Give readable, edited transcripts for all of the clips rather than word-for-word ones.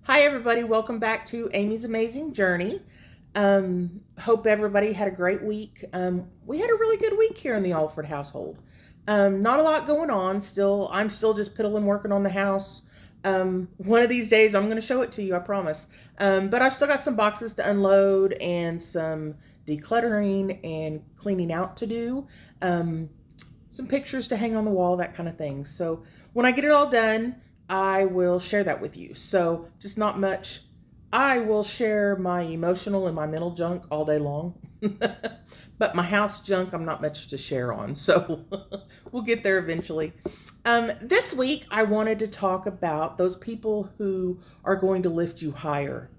Hi, everybody. Welcome back to Amy's Amazing Journey. Hope everybody had a great week. We had a really good week here in the Alford household. Not a lot going on. I'm still just piddling, working on the house. One of these days, I'm going to show it to you. I promise. But I've still got some boxes to unload and some decluttering and cleaning out to do. Um, some pictures to hang on the wall, that kind of thing. So when I get it all done, I will share that with you. So just not much. I will share my emotional and my mental junk all day long. But my house junk, I'm not much to share on. So we'll get there eventually. This week, I wanted to talk about those people who are going to lift you higher.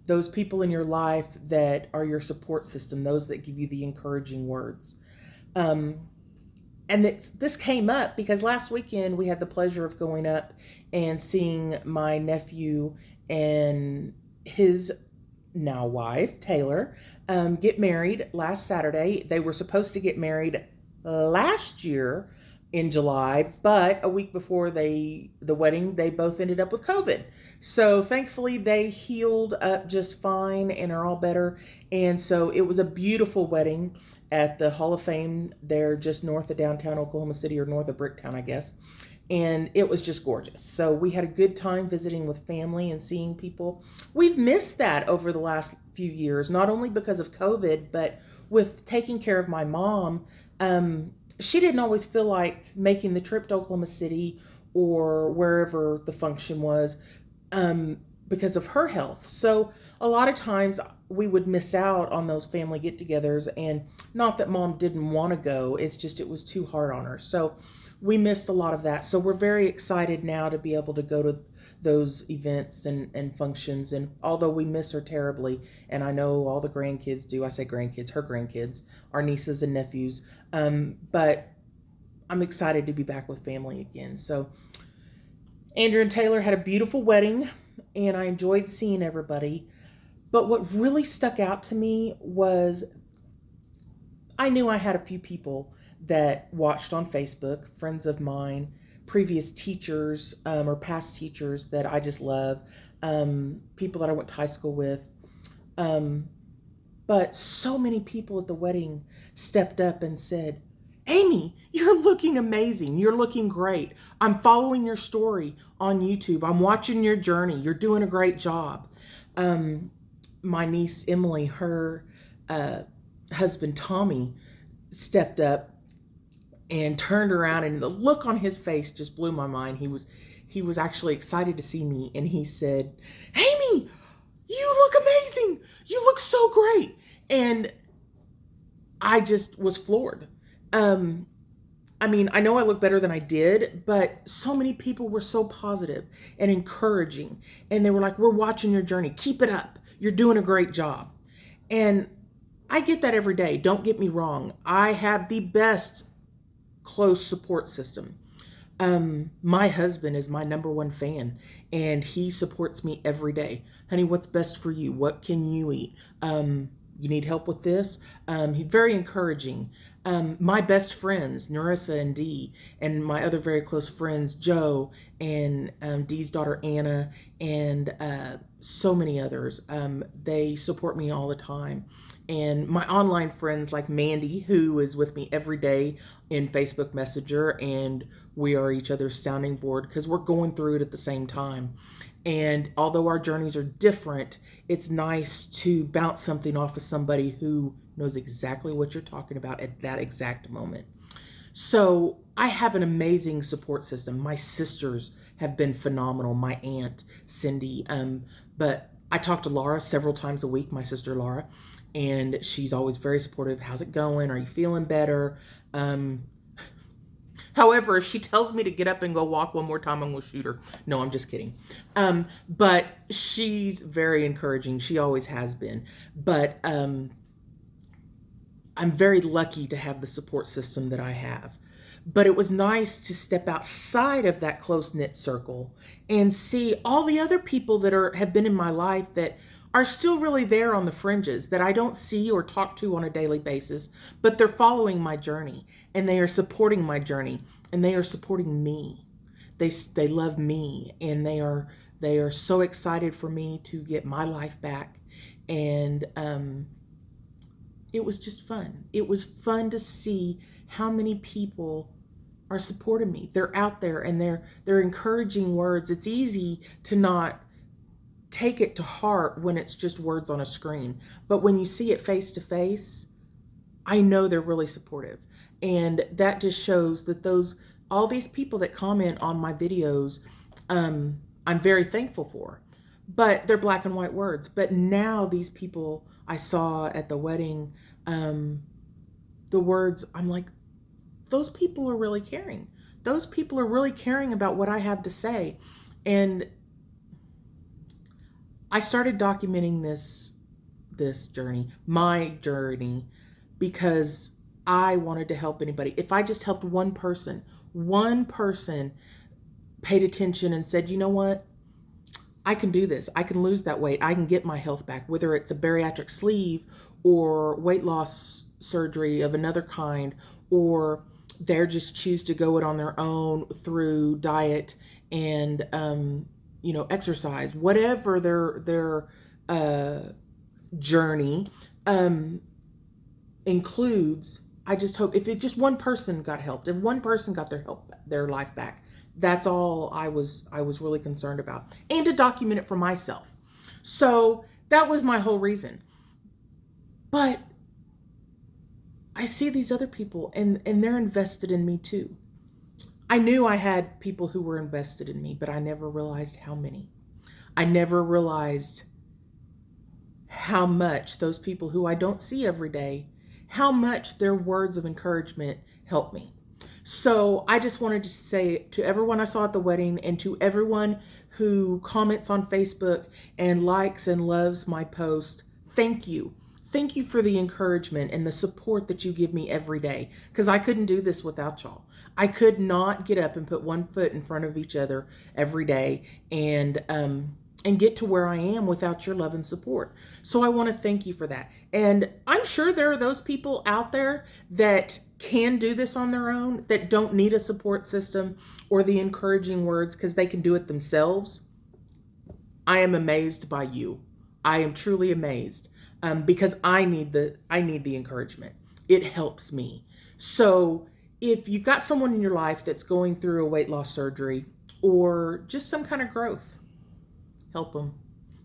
Those people in your life that are your support system, those that give you the encouraging words. Um, and this came up because last weekend we had the pleasure of going up and seeing my nephew and his now wife Taylor get married last Saturday. They were supposed to get married last year in July, but a week before the wedding, they both ended up with COVID. So thankfully, they healed up just fine and are all better. And so it was a beautiful wedding at the Hall of Fame there, just north of downtown Oklahoma City, or north of Bricktown, I guess. And it was just gorgeous. So we had a good time visiting with family and seeing people. We've missed that over the last few years, not only because of COVID, but with taking care of my mom. She didn't always feel like making the trip to Oklahoma City or wherever the function was, because of her health. So a lot of times we would miss out on those family get togethers. And not that mom didn't want to go, it's just it was too hard on her. So we missed a lot of that. So we're very excited now to be able to go to those events and functions. And although we miss her terribly, and I know all the grandkids do, I say grandkids, her grandkids, our nieces and nephews, but I'm excited to be back with family again. So Andrew and Taylor had a beautiful wedding, and I enjoyed seeing everybody. But what really stuck out to me was I knew I had a few people that watched on Facebook, friends of mine, previous teachers, or past teachers that I just love, people that I went to high school with. Um, but so many people at the wedding stepped up and said, Amy, you're looking amazing. You're looking great. I'm following your story on YouTube. I'm watching your journey. You're doing a great job. Um, my niece Emily, her uh, husband Tommy, stepped up and turned around, and the look on his face just blew my mind. He was actually excited to see me, and he said, Amy, you look amazing. You look so great. And I just was floored. Um, I mean, I know I look better than I did, but so many people were so positive and encouraging. And they were like, we're watching your journey. Keep it up. You're doing a great job. And I get that every day. Don't get me wrong. I have the best close support system. My husband is my number one fan, and he supports me every day. Honey, what's best for you? What can you eat? You need help with this? He's very encouraging. My best friends, Narissa and Dee, and my other very close friends, Joe and Dee's daughter Anna, and so many others, they support me all the time. And my online friends like Mandy, who is with me every day in Facebook Messenger, and we are each other's sounding board because we're going through it at the same time. And although our journeys are different, it's nice to bounce something off of somebody who knows exactly what you're talking about at that exact moment. So I have an amazing support system. My sisters have been phenomenal. My aunt, Cindy, but I talk to Laura several times a week, my sister Laura, and she's always very supportive. How's it going? Are you feeling better? Um, However, if she tells me to get up and go walk one more time, I'm going to shoot her. No, I'm just kidding. But she's very encouraging. She always has been. But I'm very lucky to have the support system that I have. But it was nice to step outside of that close knit circle and see all the other people that have been in my life that are still really there on the fringes that I don't see or talk to on a daily basis, but they're following my journey and they are supporting my journey and they are supporting me. They love me and they are They are so excited for me to get my life back. And it was just fun. It was fun to see how many people are supporting me. They're out there and they're encouraging words. It's easy to not take it to heart when it's just words on a screen. But when you see it face to face, I know they're really supportive. And that just shows that all these people that comment on my videos, I'm very thankful for. But they're black and white words. But now these people I saw at the wedding, the words, I'm like, those people are really caring. Those people are really caring about what I have to say. And I started documenting this journey, my journey, because I wanted to help anybody. If I just helped one person paid attention and said, you know what? I can do this. I can lose that weight. I can get my health back, whether it's a bariatric sleeve or weight loss surgery of another kind, or they're just choose to go it on their own through diet and exercise, whatever their journey includes. I just hope if it just one person got helped, if one person got their life back, that's all I was really concerned about, and to document it for myself. So that was my whole reason. But I see these other people and they're invested in me too. I knew I had people who were invested in me, but I never realized how many. I never realized how much those people who I don't see every day, how much their words of encouragement help me. So I just wanted to say to everyone I saw at the wedding and to everyone who comments on Facebook and likes and loves my post, thank you. Thank you for the encouragement and the support that you give me every day, because I couldn't do this without y'all. I could not get up and put one foot in front of each other every day and get to where I am without your love and support. So I want to thank you for that. And I'm sure there are those people out there that can do this on their own, that don't need a support system or the encouraging words because they can do it themselves. I am amazed by you. I am truly amazed because I need the encouragement. It helps me. So if you've got someone in your life that's going through a weight loss surgery or just some kind of growth, help them.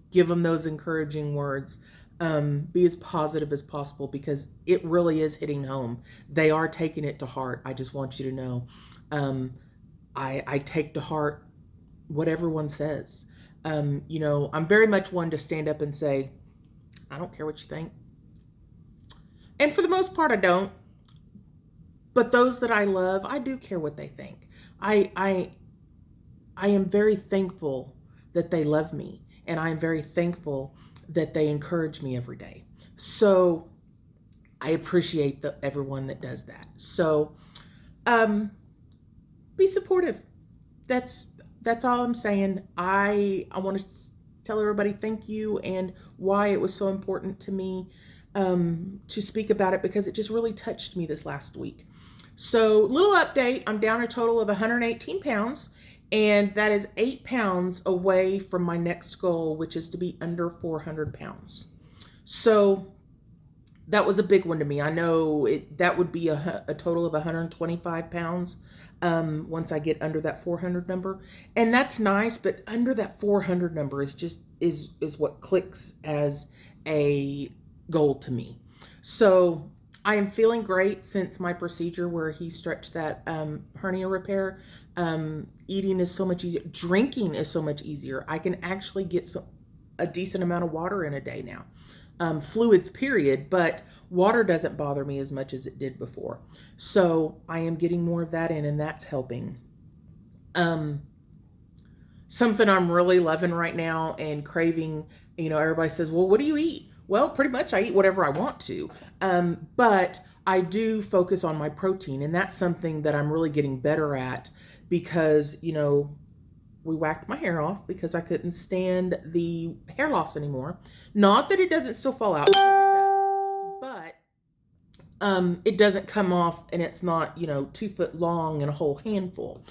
Give them those encouraging words. Be as positive as possible because it really is hitting home. They are taking it to heart. I just want you to know. I take to heart what everyone says. I'm very much one to stand up and say, I don't care what you think. And for the most part, I don't. But those that I love, I do care what they think. I am very thankful that they love me, and I am very thankful that they encourage me every day. So I appreciate everyone that does that. So be supportive. That's all I'm saying. I want to tell everybody thank you and why it was so important to me to speak about it, because it just really touched me this last week. So little update, I'm down a total of 118 pounds, and that is 8 pounds away from my next goal, which is to be under 400 pounds. So that was a big one to me. I know that would be a total of 125 pounds once I get under that 400 number. And that's nice, but under that 400 number is what clicks as a goal to me. So I am feeling great since my procedure where he stretched that hernia repair. Eating is so much easier. Drinking is so much easier. I can actually get a decent amount of water in a day now. Fluids, period, but water doesn't bother me as much as it did before. So I am getting more of that in, and that's helping. Something I'm really loving right now and craving, everybody says, well, what do you eat? Well, pretty much I eat whatever I want to. But I do focus on my protein, and that's something that I'm really getting better at because, we whacked my hair off because I couldn't stand the hair loss anymore. Not that it doesn't still fall out, because it does. It doesn't come off and it's not, 2 foot long and a whole handful.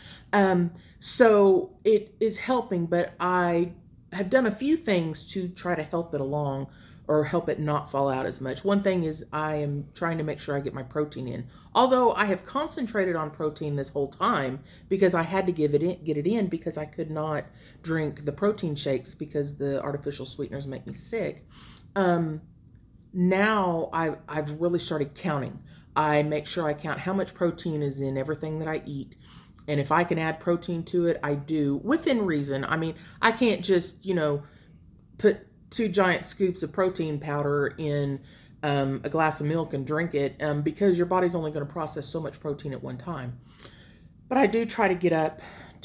So it is helping, but I have done a few things to try to help it along or help it not fall out as much. One thing is I am trying to make sure I get my protein in. Although I have concentrated on protein this whole time because I had to get it in because I could not drink the protein shakes because the artificial sweeteners make me sick. Now I've really started counting. I make sure I count how much protein is in everything that I eat. And if I can add protein to it, I do within reason. I mean, I can't just, put 2 giant scoops of protein powder in a glass of milk and drink it because your body's only going to process so much protein at one time. But I do try to get up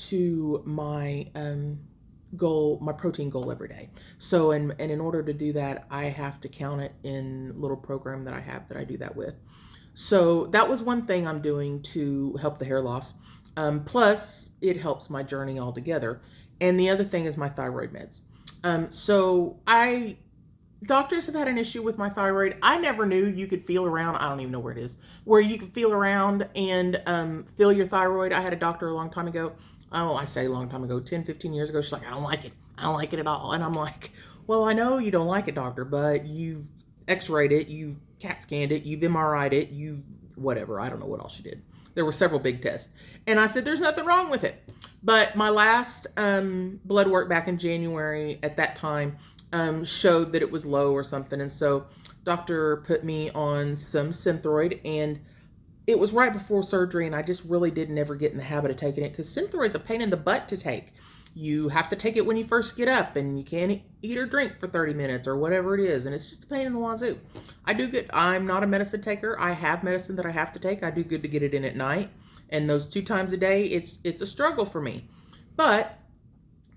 to my goal, my protein goal every day. So, and in order to do that, I have to count it in a little program that I have that I do that with. So that was one thing I'm doing to help the hair loss. Plus, it helps my journey altogether. And the other thing is my thyroid meds. Doctors have had an issue with my thyroid. I never knew you could feel around. I don't even know where it is, where you could feel around and feel your thyroid. I had a doctor a long time ago. Oh, I say a long time ago, 10, 15 years ago. She's like, I don't like it. I don't like it at all. And I'm like, well, I know you don't like it, doctor, but you've x-rayed it, you've CAT scanned it, you've MRI'd it, you whatever. I don't know what else she did. There were several big tests. And I said, there's nothing wrong with it. But my last blood work back in January at that time showed that it was low or something. And so doctor put me on some Synthroid, and it was right before surgery, and I just really didn't ever get in the habit of taking it because Synthroid's a pain in the butt to take. You have to take it when you first get up, and you can't eat or drink for 30 minutes or whatever it is, and it's just a pain in the wazoo. I do good. I'm not a medicine taker. I have medicine that I have to take. I do good to get it in at night, and those 2 times a day, it's a struggle for me. But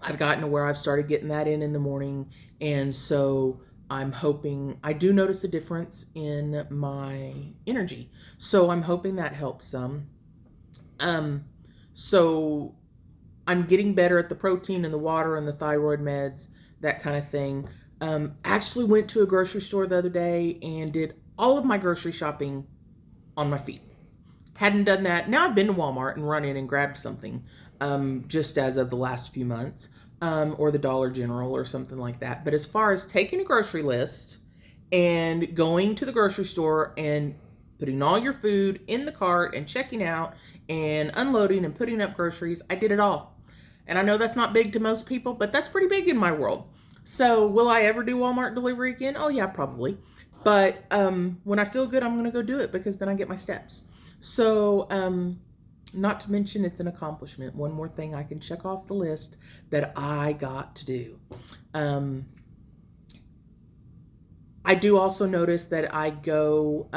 I've gotten to where I've started getting that in the morning, and so I'm hoping, I do notice a difference in my energy. So I'm hoping that helps some. So I'm getting better at the protein and the water and the thyroid meds, that kind of thing. Actually went to a grocery store the other day and did all of my grocery shopping on my feet. Hadn't done that. Now I've been to Walmart and run in and grabbed something just as of the last few months. Or the Dollar General or something like that. But as far as taking a grocery list and going to the grocery store and putting all your food in the cart and checking out and unloading and putting up groceries, I did it all. And I know that's not big to most people, but that's pretty big in my world. So will I ever do Walmart delivery again? Oh yeah, probably. But when I feel good, I'm going to go do it because then I get my steps. So not to mention it's an accomplishment. One more thing I can check off the list that I got to do. I do also notice that I go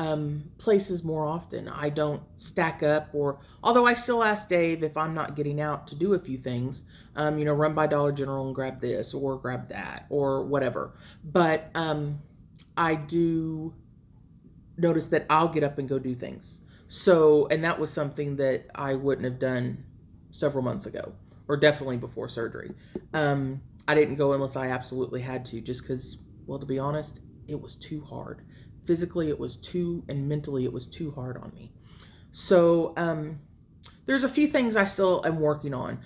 places more often. I don't stack up, or although I still ask Dave if I'm not getting out to do a few things, run by Dollar General and grab this or grab that or whatever. But I do notice that I'll get up and go do things. So, and that was something that I wouldn't have done several months ago, or definitely before surgery. I didn't go unless I absolutely had to, just because, well, to be honest, it was too hard. Physically, it was too, and mentally, it was too hard on me. So, there's a few things I still am working on.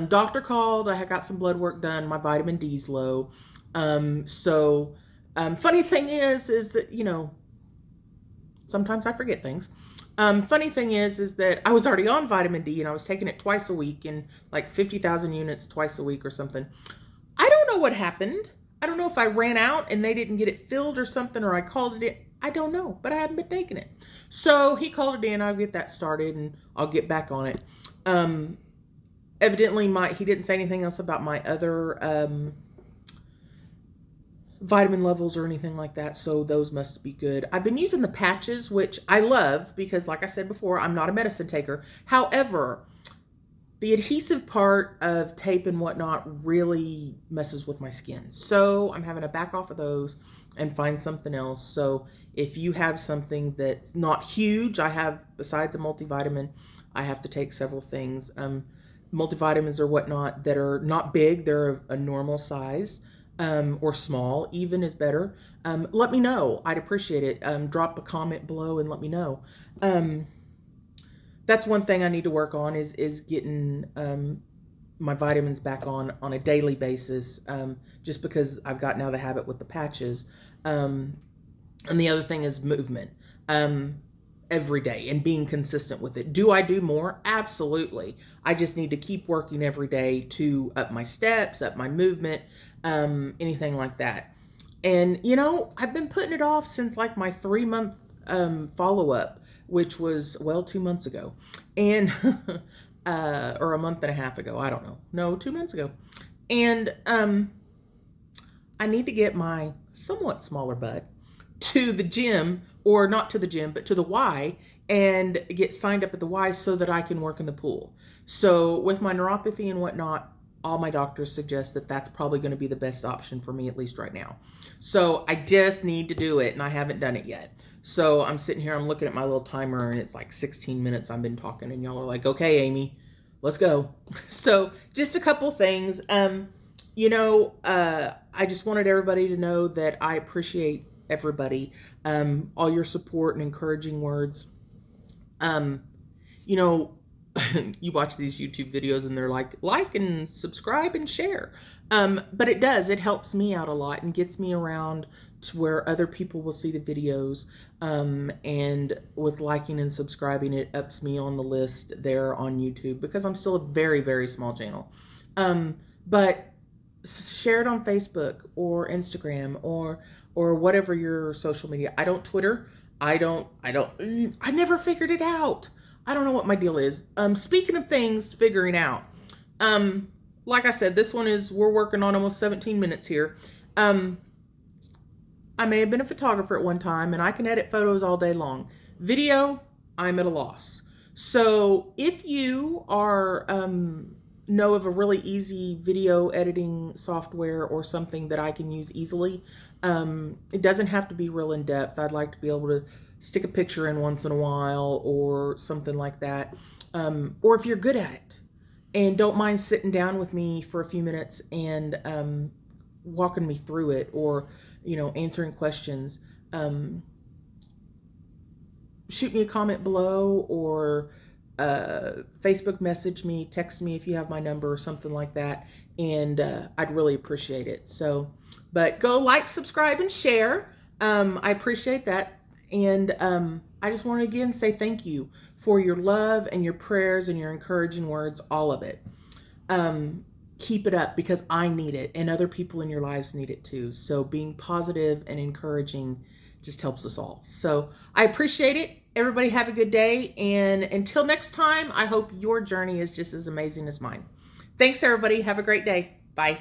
Doctor called, I got some blood work done, my vitamin D's low. Funny thing is that, sometimes I forget things. Funny thing is that I was already on vitamin D and I was taking it twice a week in like 50,000 units twice a week or something. I don't know what happened. I don't know if I ran out and they didn't get it filled or something, or I called it in. I don't know, but I haven't been taking it. So he called it in. I'll get that started and I'll get back on it. Evidently he didn't say anything else about my other, vitamin levels or anything like that, so those must be good. I've been using the patches, which I love because, like I said before, I'm not a medicine taker. However, the adhesive part of tape and whatnot really messes with my skin. So I'm having to back off of those and find something else. So if you have something that's not huge, I have, besides a multivitamin, I have to take several things. Multivitamins or whatnot that are not big, they're a normal size. or small, even is better. Let me know. I'd appreciate it. Drop a comment below and let me know. That's one thing I need to work on is getting my vitamins back on a daily basis, just because I've gotten out of the habit with the patches. And the other thing is movement, every day and being consistent with it. Do I do more? Absolutely. I just need to keep working every day to up my steps, up my movement, anything like that. And I've been putting it off since like my 3 month follow up, which was 2 months ago, and or a month and a half ago. I don't know. No, 2 months ago. And I need to get my somewhat smaller butt to the gym, or not to the gym, but to the Y, and get signed up at the Y so that I can work in the pool. So with my neuropathy and whatnot, all my doctors suggest that that's probably going to be the best option for me, at least right now. So I just need to do it, and I haven't done it yet. So I'm sitting here, I'm looking at my little timer, and it's like 16 minutes I've been talking, and y'all are like, okay, Amy, let's go. So just a couple things. I just wanted everybody to know that I appreciate everybody, all your support and encouraging words. You watch these YouTube videos and they're like and subscribe and share. But it helps me out a lot and gets me around to where other people will see the videos. And with liking and subscribing, it ups me on the list there on YouTube, because I'm still a very, very small channel. But share it on Facebook or Instagram or whatever your social media. I don't Twitter. I never figured it out. I don't know what my deal is. Speaking of things figuring out, like I said, we're working on almost 17 minutes here. I may have been a photographer at one time, and I can edit photos all day long. Video, I'm at a loss. So if you are know of a really easy video editing software or something that I can use easily, it doesn't have to be real in depth. I'd like to be able to stick a picture in once in a while or something like that. Or if you're good at it and don't mind sitting down with me for a few minutes and walking me through it, or answering questions, shoot me a comment below, or Facebook message me, text me if you have my number or something like that, and I'd really appreciate it. So, but go like, subscribe, and share. I appreciate that, and I just want to again say thank you for your love and your prayers and your encouraging words, all of it. Keep it up, because I need it, and other people in your lives need it too. So being positive and encouraging just helps us all. So I appreciate it. Everybody have a good day. And until next time, I hope your journey is just as amazing as mine. Thanks, everybody. Have a great day. Bye.